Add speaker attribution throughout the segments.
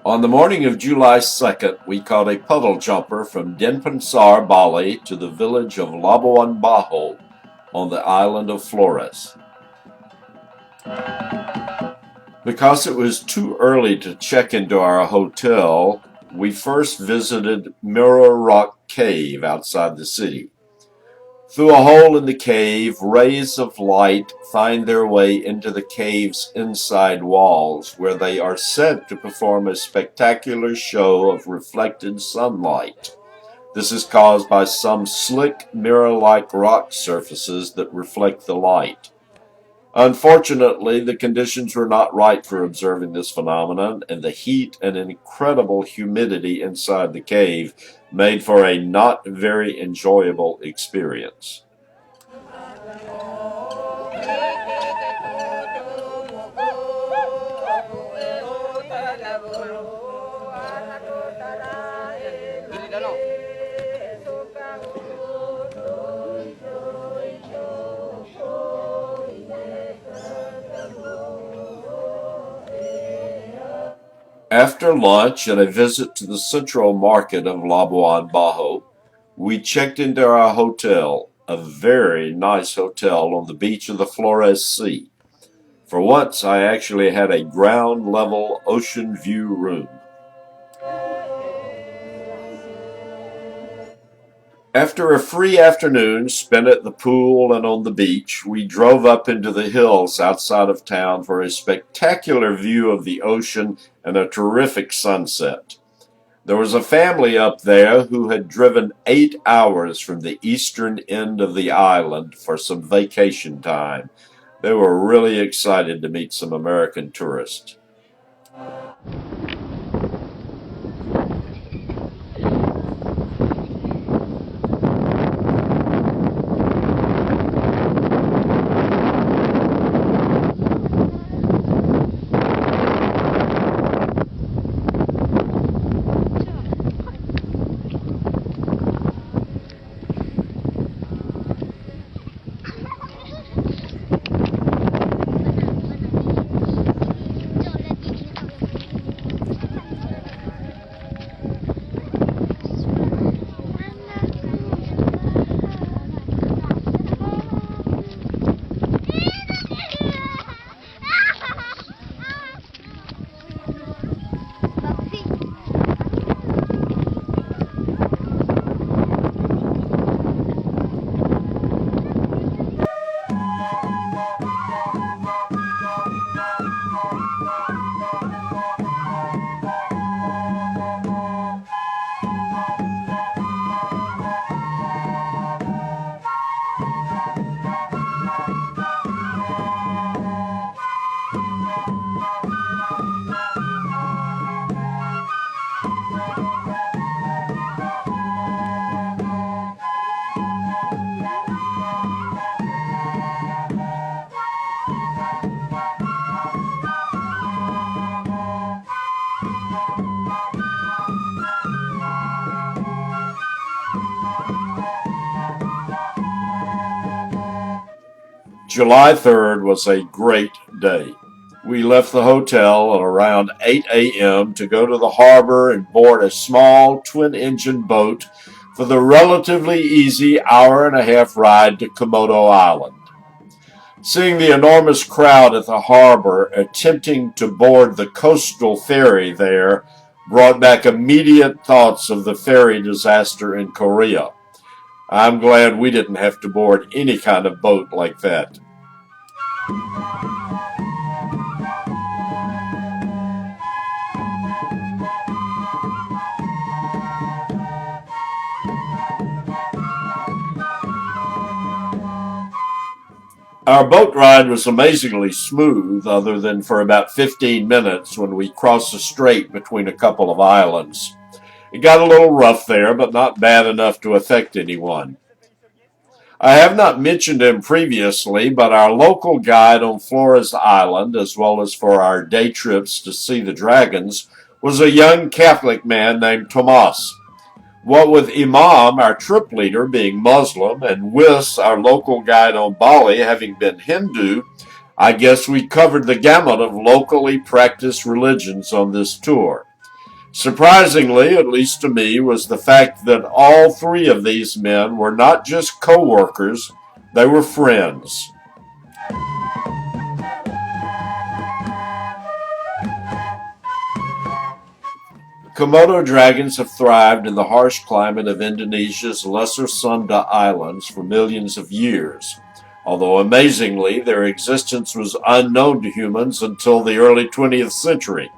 Speaker 1: On the morning of July 2nd, we caught a puddle jumper from Denpasar, Bali to the village of Labuan Bajo on the island of Flores. Because it was too early to check into our hotel, we first visited Mirror Rock Cave outside the city. Through a hole in the cave, rays of light find their way into the cave's inside walls, where they are said to perform a spectacular show of reflected sunlight. This is caused by some slick, mirror-like rock surfaces that reflect the light. Unfortunately, the conditions were not right for observing this phenomenon, and the heat and incredible humidity inside the cave made for a not very enjoyable experience. After lunch and a visit to the central market of Labuan Bajo, we checked into our hotel, a very nice hotel on the beach of the Flores Sea. For once, I actually had a ground-level ocean view room. After a free afternoon spent at the pool and on the beach, we drove up into the hills outside of town for a spectacular view of the ocean and a terrific sunset. There was a family up there who had driven 8 hours from the eastern end of the island for some vacation time. They were really excited to meet some American tourists. July 3rd was a great day. We left the hotel at around 8 a.m. to go to the harbor and board a small twin-engine boat for the relatively easy hour-and-a-half ride to Komodo Island. Seeing the enormous crowd at the harbor attempting to board the coastal ferry there brought back immediate thoughts of the ferry disaster in Korea. I'm glad we didn't have to board any kind of boat like that. Our boat ride was amazingly smooth, other than for about 15 minutes when we crossed a strait between a couple of islands. It got a little rough there, but not bad enough to affect anyone. I have not mentioned him previously, but our local guide on Flores Island, as well as for our day trips to see the dragons, was a young Catholic man named Tomas. What with Imam, our trip leader, being Muslim, and Wis, our local guide on Bali, having been Hindu, I guess we covered the gamut of locally practiced religions on this tour. Surprisingly, at least to me, was the fact that all three of these men were not just co-workers, they were friends. Komodo dragons have thrived in the harsh climate of Indonesia's Lesser Sunda Islands for millions of years, although amazingly their existence was unknown to humans until the early 20th century.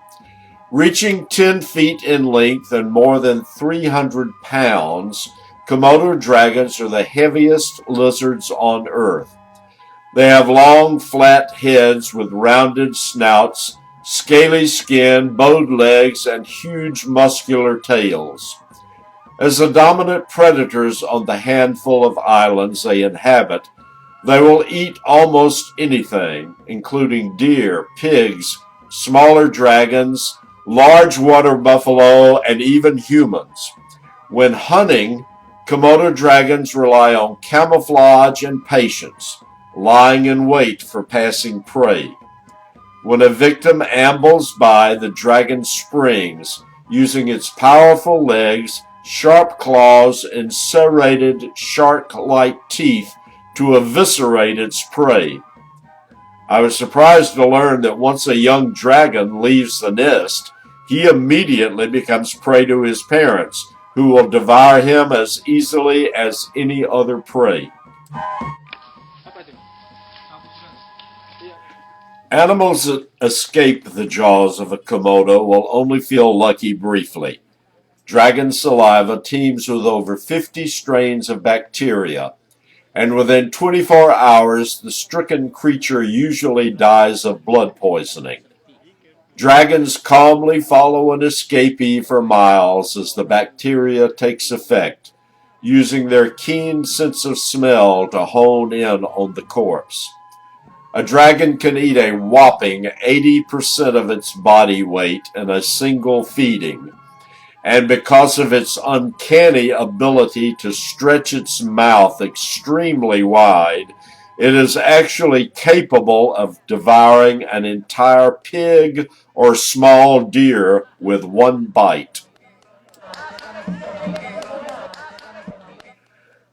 Speaker 1: Reaching 10 feet in length and more than 300 pounds, Komodo dragons are the heaviest lizards on Earth. They have long, flat heads with rounded snouts, scaly skin, bowed legs, and huge muscular tails. As the dominant predators on the handful of islands they inhabit, they will eat almost anything, including deer, pigs, smaller dragons, large water buffalo, and even humans. When hunting, Komodo dragons rely on camouflage and patience, lying in wait for passing prey. When a victim ambles by, the dragon springs, using its powerful legs, sharp claws, and serrated shark-like teeth to eviscerate its prey. I was surprised to learn that once a young dragon leaves the nest, he immediately becomes prey to his parents, who will devour him as easily as any other prey. Animals that escape the jaws of a Komodo will only feel lucky briefly. Dragon saliva teems with over 50 strains of bacteria, and within 24 hours the stricken creature usually dies of blood poisoning. Dragons calmly follow an escapee for miles as the bacteria takes effect, using their keen sense of smell to hone in on the corpse. A dragon can eat a whopping 80% of its body weight in a single feeding, and because of its uncanny ability to stretch its mouth extremely wide, it is actually capable of devouring an entire pig or small deer with one bite.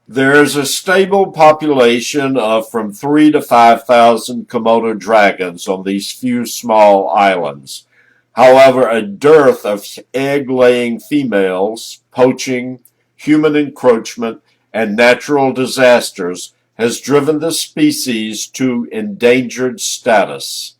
Speaker 1: There is a stable population of from 3,000 to 5,000 Komodo dragons on these few small islands. However, a dearth of egg-laying females, poaching, human encroachment, and natural disasters has driven the species to endangered status.